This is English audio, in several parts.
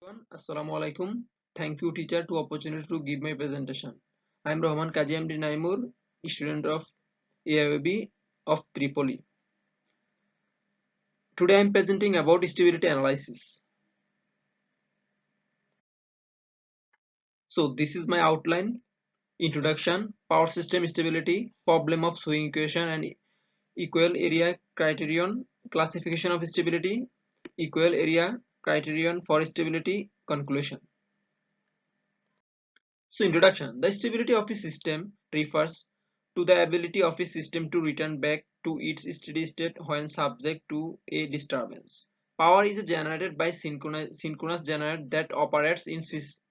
Everyone, Assalamu alaikum. Thank you, teacher, to opportunity to give my presentation. I am Rahman Kaji MD Naimur, student of AIOB of Tripoli. Today I am presenting about stability analysis. So this is my outline: introduction, power system stability, problem of swing equation and equal area criterion, classification of stability, equal area criterion for stability, conclusion. So introduction. The stability of a system refers to the ability of a system to return back to its steady state when subject to a disturbance. Power is generated by synchronous generator that operates in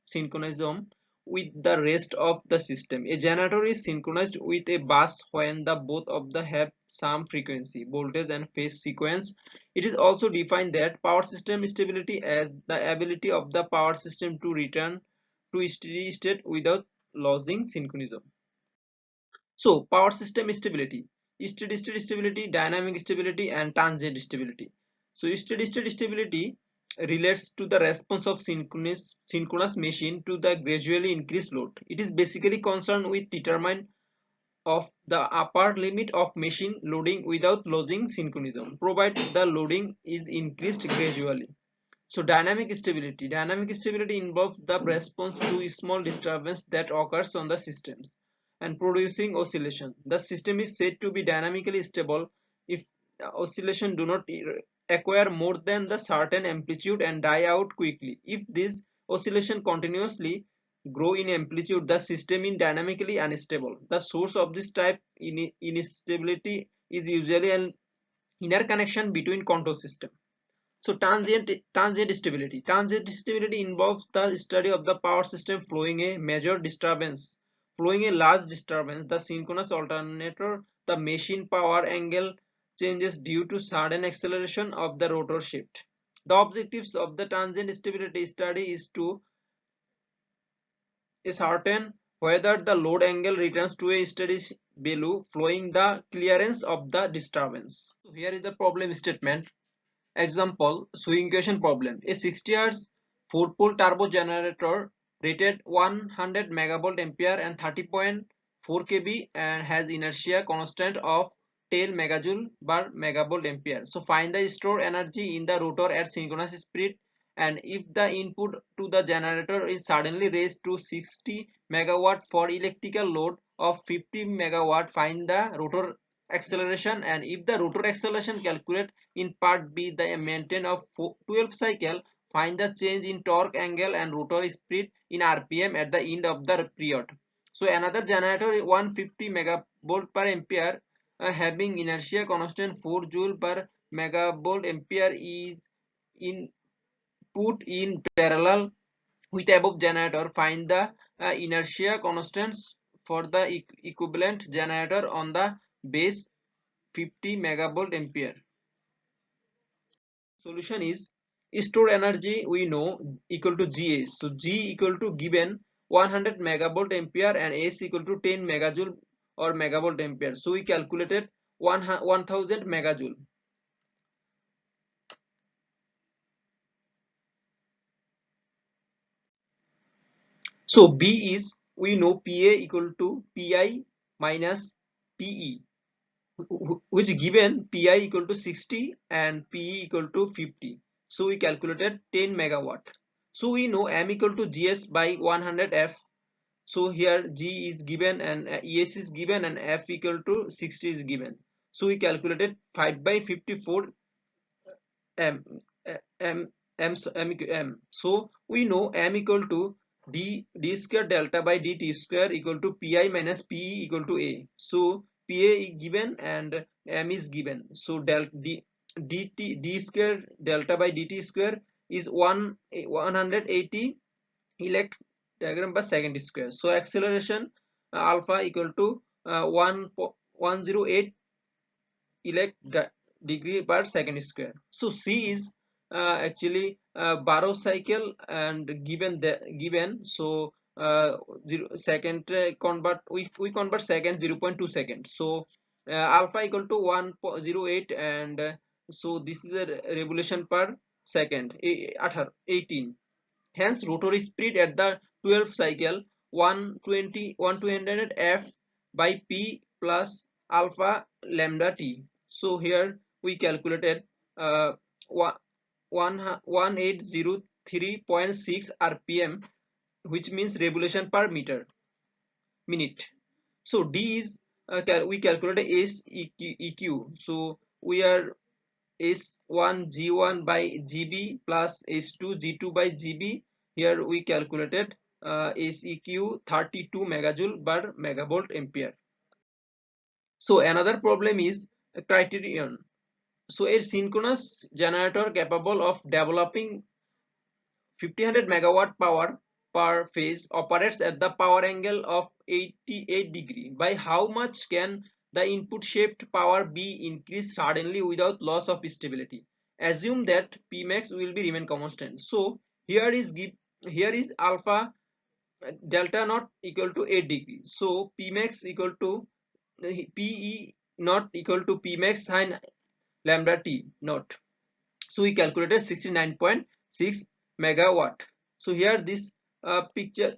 synchronism with the rest of the system. A generator is synchronized with a bus when the both of them have some frequency, voltage and phase sequence. It is also defined that power system stability as the ability of the power system to return to steady state without losing synchronism. So power system stability, steady state stability, dynamic stability and transient stability. So steady state stability relates to the response of synchronous machine to the gradually increased load. It is basically concerned with determine of the upper limit of machine loading without losing synchronism, provided the loading is increased gradually. So dynamic stability. Dynamic stability involves the response to small disturbance that occurs on the systems and producing oscillation. The system is said to be dynamically stable if the oscillation do not acquire more than the certain amplitude and die out quickly. If this oscillation continuously grow in amplitude, the system is dynamically unstable. The source of this type instability is usually an inner connection between control system. So transient stability. Transient stability involves the study of the power system flowing a major disturbance, flowing a large disturbance. The synchronous alternator, the machine power angle changes due to sudden acceleration of the rotor shift. The objectives of the transient stability study is to ascertain whether the load angle returns to a steady value following the clearance of the disturbance. So here is the problem statement. Example, swing equation problem. A 60 Hz 4-pole turbo generator rated 100 megavolt ampere and 30.4 kV and has inertia constant of 10 megajoule per megavolt ampere. So find the stored energy in the rotor at synchronous speed, and if the input to the generator is suddenly raised to 60 megawatt for electrical load of 50 megawatt, find the rotor acceleration, and if the rotor acceleration calculate in part B the maintain of 12 cycle, find the change in torque angle and rotor speed in RPM at the end of the period. So another generator 150 megavolt per ampere having inertia constant 4 joule per megavolt ampere is in put in parallel with above generator. Find the inertia constants for the equivalent generator on the base 50 megavolt ampere. Solution is stored energy we know equal to Gs. So G equal to given 100 megavolt ampere and S equal to 10 megajoule or megavolt ampere. So we calculated 1000 megajoule. So B is, we know PA equal to PI minus PE, which given PI equal to 60 and PE equal to 50. So we calculated 10 megawatt. So we know M equal to GS by 100 F. So here G is given and ES is given and F equal to 60 is given. So we calculated 5 by 54 M, M. So we know M equal to d square delta by dt square equal to pi minus pe equal to a. So pa is given and m is given. So d square delta by dt square is 180 elect diagram per second square. So acceleration alpha equal to 108 elect degree per second square. So c is actually Barrow cycle and given. So second convert, we convert second 0.2 seconds. So alpha equal to 108 and so this is a revolution per second 18. Hence, rotor speed at the 12th cycle 120 F by P plus alpha lambda T. So here we calculated uh, 1803.6 RPM, which means revolution per minute. So D is we calculated S EQ. So we are S1 G1 by GB plus S2 G2 by GB. Here we calculated SEQ 32 megajoule per megavolt ampere. So another problem is a criterion. So a synchronous generator capable of developing 1500 megawatt power per phase operates at the power angle of 88 degree. By how much can the input shaped power be increased suddenly without loss of stability? Assume that Pmax will be remain constant. So here is alpha delta not equal to 8 degree. So Pmax equal to Pe not equal to Pmax sin lambda t not. So we calculated 69.6 megawatt. So here this picture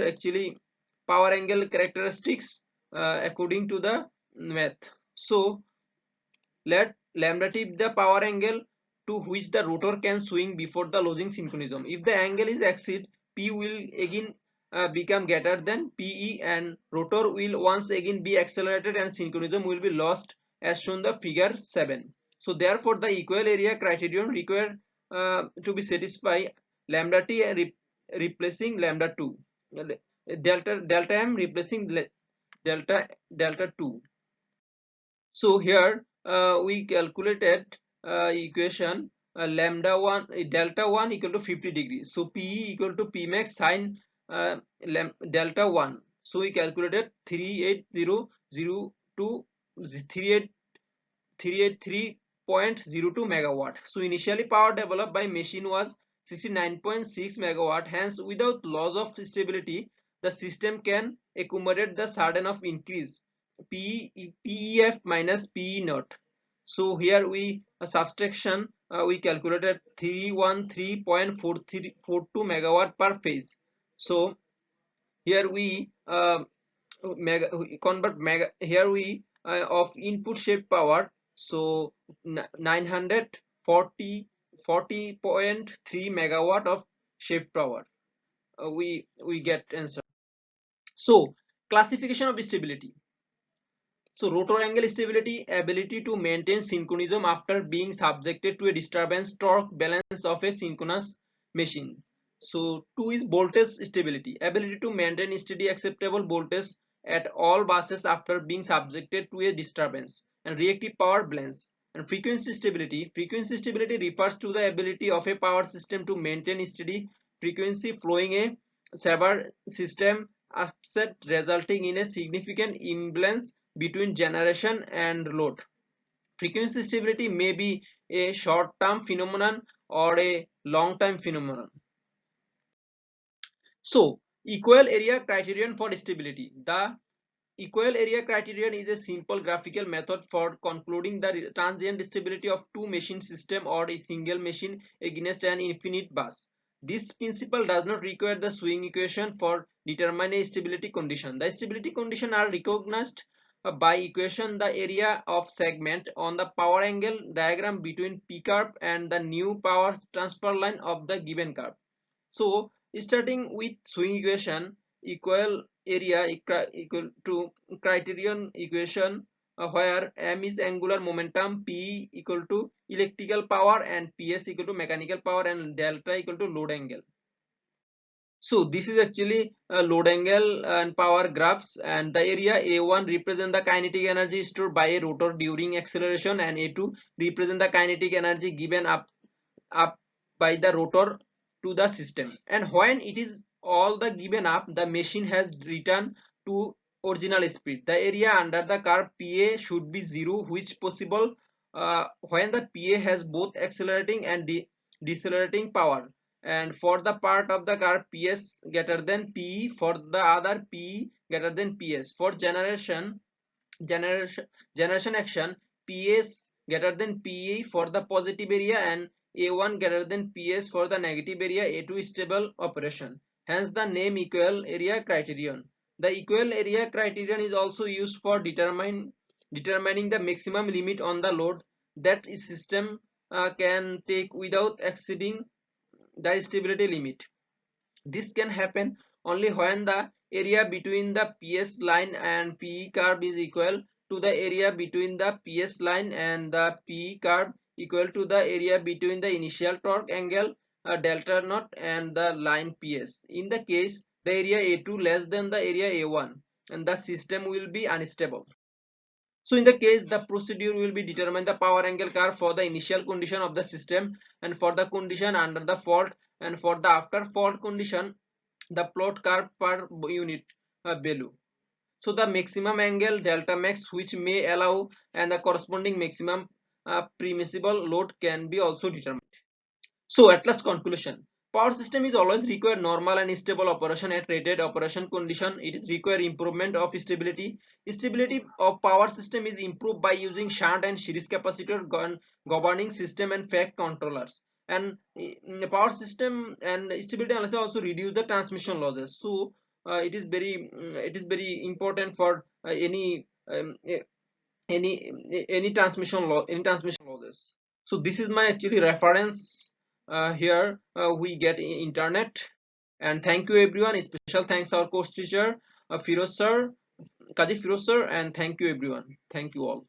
actually power angle characteristics according to the math. So let lambda t be the power angle to which the rotor can swing before the losing synchronism. If the angle is exceed, P will again become greater than Pe, and rotor will once again be accelerated and synchronism will be lost, as shown the figure 7. So therefore the equal area criterion required to be satisfied, lambda t replacing lambda 2, delta m replacing delta 2. So here we calculated equation lambda 1 delta 1 equal to 50 degrees. So Pe equal to Pmax sin delta 1. So we calculated 38002 383.02 megawatt. So initially power developed by machine was 69.6 megawatt. Hence, without loss of stability, the system can accommodate the sudden of increase PEF minus PE naught. So here we subtraction we calculated 313.4342 megawatt per phase. So here we mega convert mega here we of input shape power. So 940.3 megawatt of shape power we get answer. So classification of stability. So rotor angle stability, ability to maintain synchronism after being subjected to a disturbance, torque balance of a synchronous machine. So 2 is voltage stability, ability to maintain steady acceptable voltage at all buses after being subjected to a disturbance, and reactive power balance. And frequency stability refers to the ability of a power system to maintain steady frequency flowing a several system upset, resulting in a significant imbalance between generation and load. Frequency stability may be a short-term phenomenon or a long-term phenomenon. So, equal area criterion for stability. The equal area criterion is a simple graphical method for concluding the transient stability of two machine system or a single machine against an infinite bus. This principle does not require the swing equation for determining a stability condition. The stability condition are recognized by equation the area of segment on the power angle diagram between P curve and the new power transfer line of the given curve. So starting with swing equation, equal area equal to criterion equation where m is angular momentum, p equal to electrical power, and ps equal to mechanical power, and delta equal to load angle. So this is actually a load angle and power graphs, and the area A1 represent the kinetic energy stored by a rotor during acceleration, and A2 represent the kinetic energy given up by the rotor to the system. And when it is all the given up, the machine has returned to original speed. The area under the curve PA should be 0, which possible when the PA has both accelerating and decelerating power, and for the part of the curve PS greater than PE, for the other PE greater than PS. For generation action, PS greater than PE for the positive area and A1 greater than PS for the negative area, A2 stable operation. Hence the name equal area criterion. The equal area criterion is also used for determining the maximum limit on the load that a system can take without exceeding the stability limit. This can happen only when the area between the PS line and PE curve is equal to the area between the PS line and the PE curve equal to the area between the initial torque angle delta naught and the line PS. In the case the area A2 less than the area A1, and the system will be unstable. So in the case, the procedure will be determine the power angle curve for the initial condition of the system and for the condition under the fault, and for the after fault condition the plot curve per unit value. So the maximum angle delta max which may allow and the corresponding maximum permissible load can be also determined. So at last conclusion, power system is always require normal and stable operation at rated operation condition. It is require improvement of stability. Stability of power system is improved by using shunt and series capacitor governing system and FAC controllers. And power system and stability analysis also reduce the transmission losses. So it is very important for any transmission losses. So this is my actually reference. Here we get internet. And thank you everyone. Special thanks our course teacher Firoz sir, Kaji Firoz sir, and thank you everyone. Thank you all.